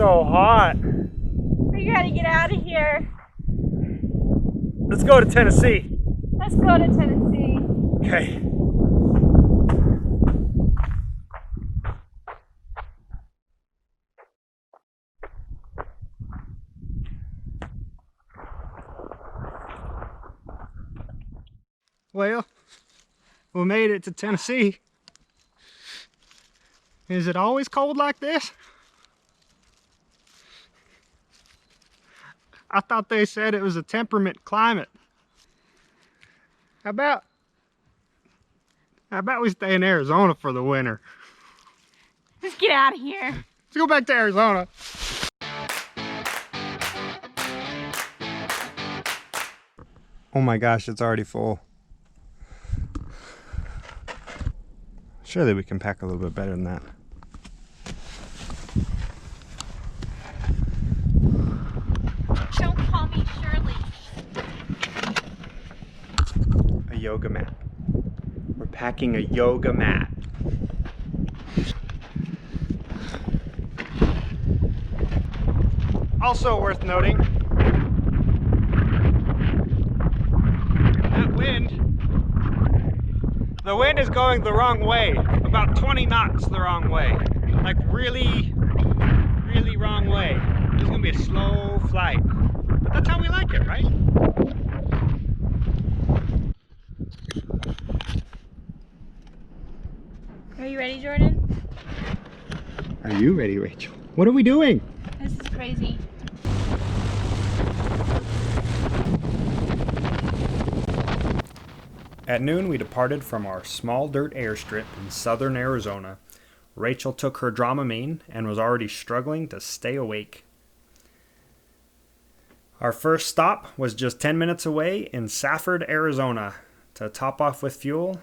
so hot. We gotta get out of here. Let's go to Tennessee. Let's go to Tennessee. Okay. Well, we made it to Tennessee. Is it always cold like this? I thought they said it was a temperament climate. How about we stay in Arizona for the winter? Let's get out of here. Let's go back to Arizona. Oh my gosh, it's already full. Surely we can pack a little bit better than that. Don't call me Shirley. A yoga mat. We're packing a yoga mat. Also worth noting, that wind, the wind is going the wrong way, about 20 knots the wrong way. Like really, really wrong way. This is gonna be a slow flight. But that's how we like it, right? Are you ready, Jordan? Are you ready, Rachel? What are we doing? This is crazy. At noon, we departed from our small dirt airstrip in southern Arizona. Rachel took her Dramamine and was already struggling to stay awake. Our first stop was just 10 minutes away in Safford, Arizona, to top off with fuel.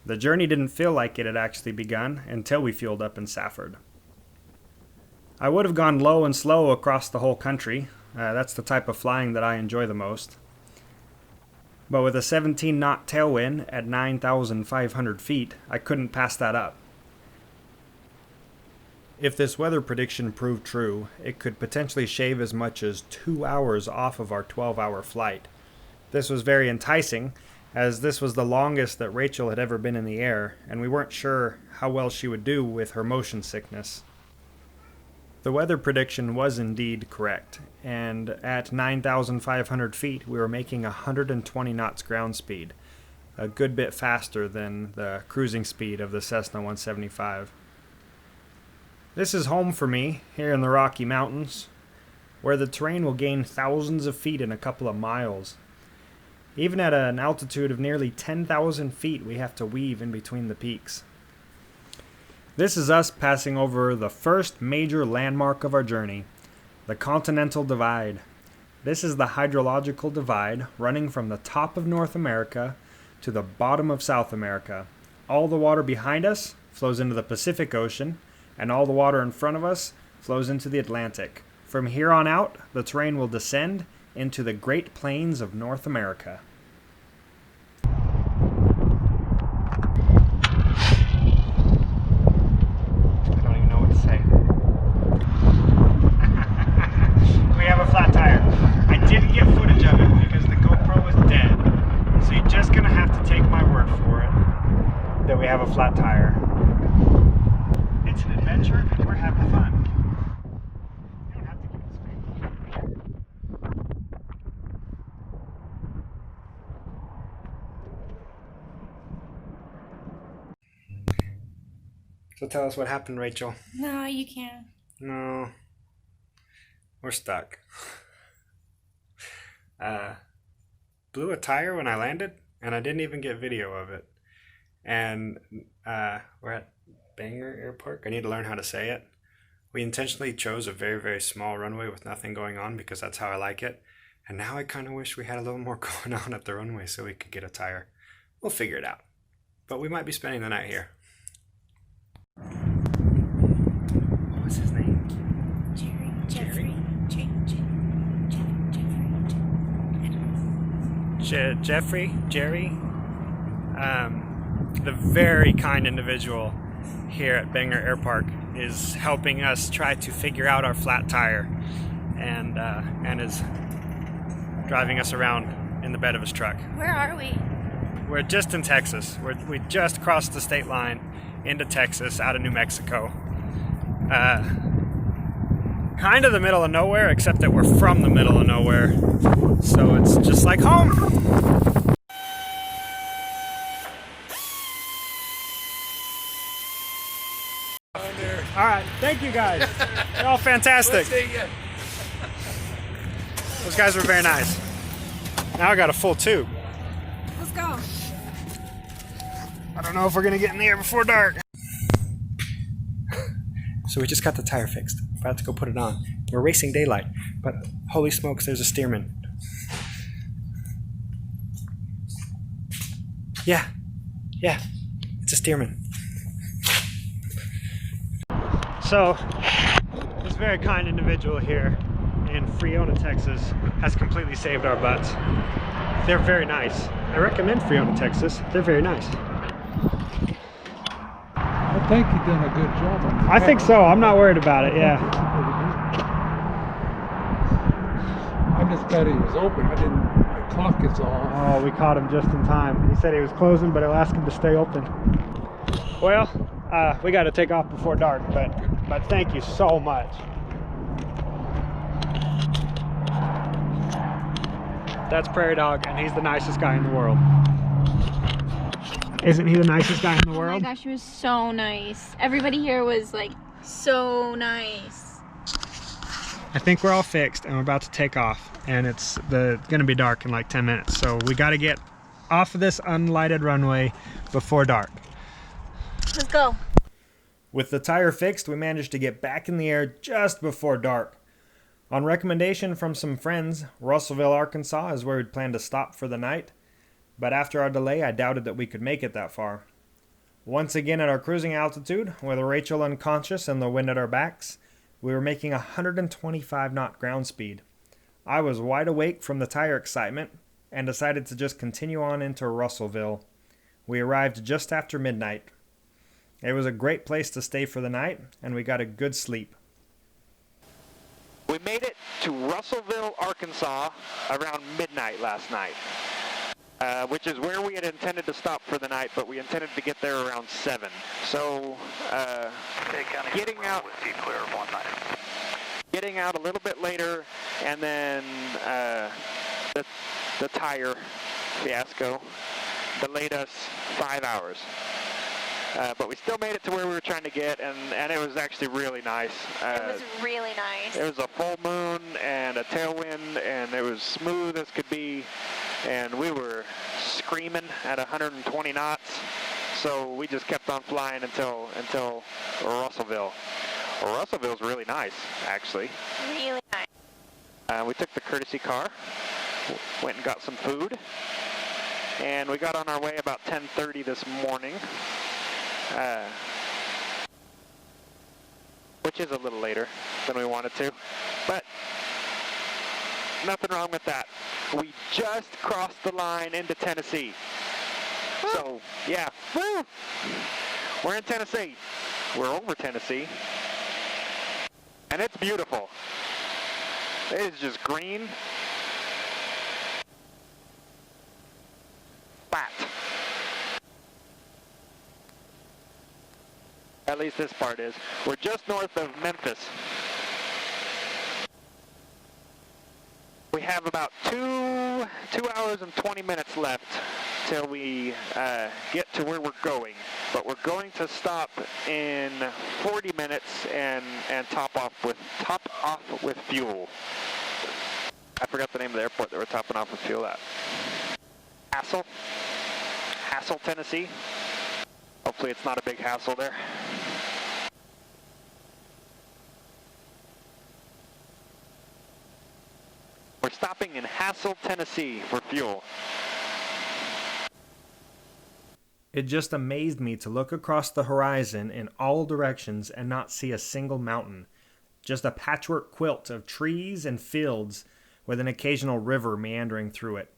The journey didn't feel like it had actually begun until we fueled up in Safford. I would have gone low and slow across the whole country. That's the type of flying that I enjoy the most. But with a 17-knot tailwind at 9,500 feet, I couldn't pass that up. If this weather prediction proved true, it could potentially shave as much as 2 hours off of our 12-hour flight. This was very enticing, as this was the longest that Rachel had ever been in the air, and we weren't sure how well she would do with her motion sickness. The weather prediction was indeed correct, and at 9,500 feet we were making 120 knots ground speed, a good bit faster than the cruising speed of the Cessna 175. This is home for me, here in the Rocky Mountains, where the terrain will gain thousands of feet in a couple of miles. Even at an altitude of nearly 10,000 feet, we have to weave in between the peaks. This is us passing over the first major landmark of our journey, the Continental Divide. This is the hydrological divide running from the top of North America to the bottom of South America. All the water behind us flows into the Pacific Ocean, and all the water in front of us flows into the Atlantic. From here on out, the terrain will descend into the Great Plains of North America. Flat tire. It's an adventure and we're having fun. You don't have to keep it straight. So tell us what happened, Rachel. No, you can't. No. We're stuck. Blew a tire when I landed and I didn't even get video of it. And we're at Bangor Airport. I need to learn how to say it. We intentionally chose a very, very small runway with nothing going on because that's how I like it. And now I kind of wish we had a little more going on at the runway so we could get a tire. We'll figure it out. But we might be spending the night here. What was his name? Jeffrey. Jeffrey? Jerry? The very kind individual here at Bangor Airpark is helping us try to figure out our flat tire, and is driving us around in the bed of his truck. Where are we? We're just in Texas. We just crossed the state line into Texas out of New Mexico. Kind of the middle of nowhere, except that we're from the middle of nowhere. So it's just like home. All right, thank you guys. You're all fantastic. Those guys were very nice. Now I got a full tube. Let's go. I don't know if we're gonna get in the air before dark. So we just got the tire fixed. About to go put it on. We're racing daylight, but holy smokes, there's a steerman. Yeah, it's a steerman. So, this very kind individual here in Friona, Texas, has completely saved our butts. They're very nice. I recommend Friona, Texas. They're very nice. I think you've done a good job on that. I think so. I'm not worried about it, yeah. I'm just glad he was open. The clock is off. Oh, we caught him just in time. He said he was closing, but I'll ask him to stay open. Well, we got to take off before dark, but thank you so much. That's Prairie Dog, and he's the nicest guy in the world. Isn't he the nicest guy in the world? Oh my gosh, he was so nice. Everybody here was like so nice. I think we're all fixed, and we're about to take off, and it's gonna be dark in like 10 minutes, so we got to get off of this unlighted runway before dark. Let's go. With the tire fixed, we managed to get back in the air just before dark. On recommendation from some friends, Russellville, Arkansas is where we'd planned to stop for the night, but after our delay, I doubted that we could make it that far. Once again at our cruising altitude, with Rachel unconscious and the wind at our backs, we were making 125 knot ground speed. I was wide awake from the tire excitement and decided to just continue on into Russellville. We arrived just after midnight. It was a great place to stay for the night, and we got a good sleep. We made it to Russellville, Arkansas around midnight last night, which is where we had intended to stop for the night, but we intended to get there around 7. So getting out a little bit later, and then the tire fiasco delayed us 5 hours. But we still made it to where we were trying to get, and it was actually really nice. It was really nice. It was a full moon and a tailwind, and it was smooth as could be, and we were screaming at 120 knots, so we just kept on flying until Russellville. Well, Russellville's really nice, actually. Really nice. We took the courtesy car, went and got some food, and we got on our way about 10:30 this morning. Which is a little later than we wanted to, but nothing wrong with that. We just crossed the line into Tennessee. So, yeah, woo! We're in Tennessee. We're over Tennessee, and it's beautiful. It is just green, flat. At least this part is. We're just north of Memphis. We have about 2 hours and 20 minutes left till we get to where we're going. But we're going to stop in 40 minutes and top off with fuel. I forgot the name of the airport that we're topping off with fuel at. Hassel, Tennessee. Hopefully it's not a big hassle there. We're stopping in Hassel, Tennessee for fuel. It just amazed me to look across the horizon in all directions and not see a single mountain. Just a patchwork quilt of trees and fields with an occasional river meandering through it.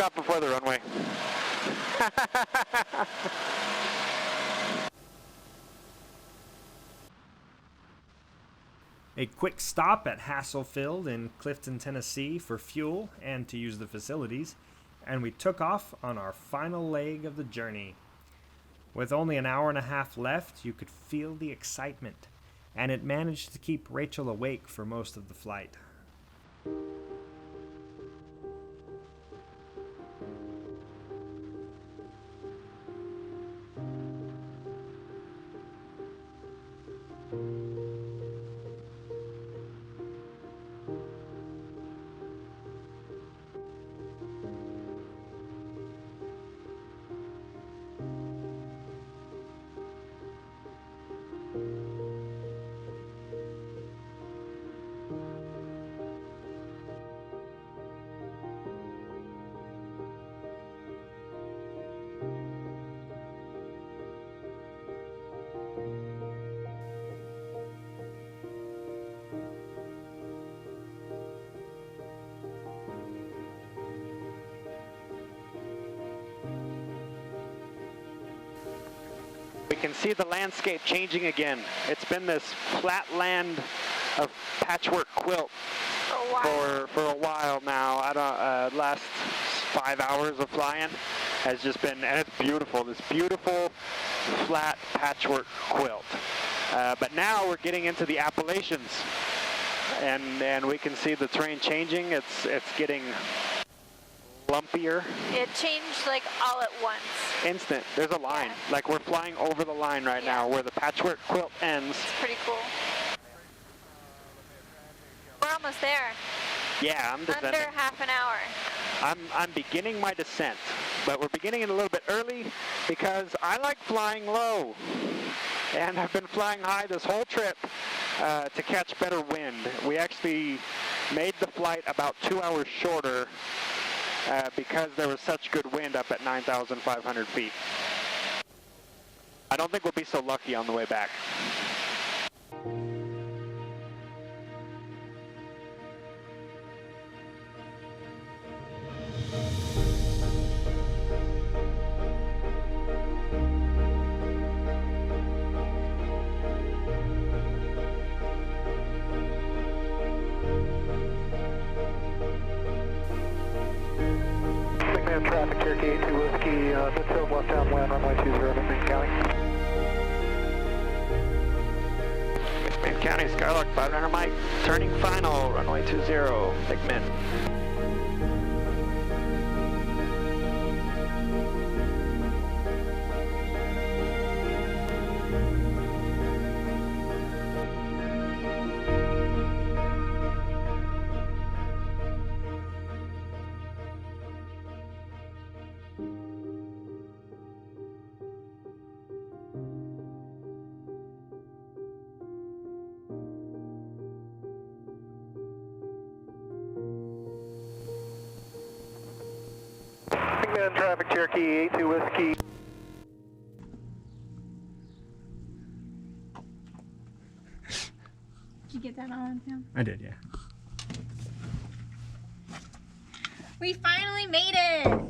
stop before the runway. A quick stop at Hasselfield in Clifton, Tennessee for fuel and to use the facilities, and we took off on our final leg of the journey. With only an hour and a half left, you could feel the excitement, and it managed to keep Rachel awake for most of the flight. We can see the landscape changing again. It's been this flat land of patchwork quilt for a while now. I don't last 5 hours of flying has just been, and it's beautiful. This beautiful flat patchwork quilt. But now we're getting into the Appalachians, and we can see the terrain changing. It's getting lumpier. It changed like all at once. Instant. There's a line. Yeah. Like we're flying over the line right now where the patchwork quilt ends. It's pretty cool. We're almost there. Yeah, I'm descending. Under half an hour. I'm beginning my descent, but we're beginning it a little bit early because I like flying low. And I've been flying high this whole trip to catch better wind. We actually made the flight about 2 hours shorter because there was such good wind up at 9,500 feet. I don't think we'll be so lucky on the way back. Traffic, Cherokee 82 Whiskey, midfield left downwind, runway 20, McMinn County. McMinn County, Skylark 500 Mike, turning final, runway 20, McMinn. McMinn traffic, Cherokee 82 Whiskey. Did you get that on film? I did, yeah. We finally made it!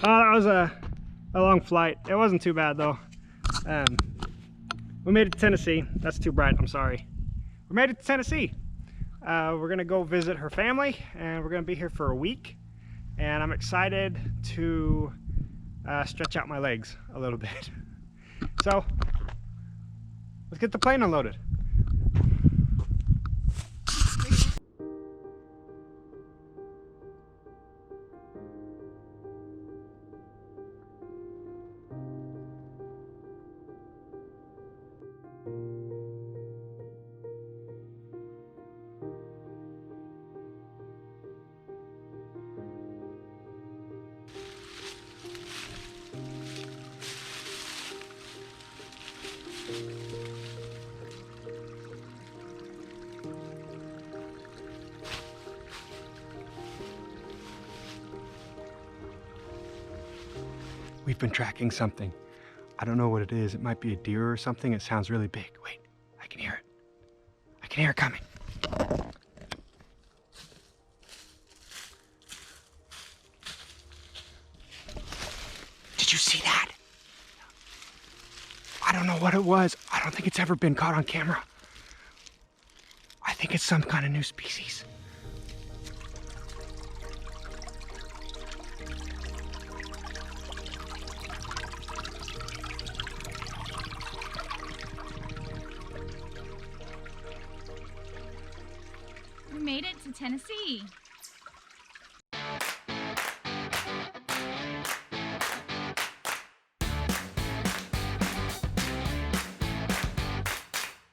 That was a long flight. It wasn't too bad though. We made it to Tennessee. That's too bright, I'm sorry. We made it to Tennessee. We're gonna go visit her family and we're gonna be here for a week. And I'm excited to stretch out my legs a little bit. So, let's get the plane unloaded. We've been tracking something. I don't know what it is. It might be a deer or something. It sounds really big. Wait, I can hear it. I can hear it coming. Did you see that? I don't know what it was. I don't think it's ever been caught on camera. I think it's some kind of new species. We made it to Tennessee.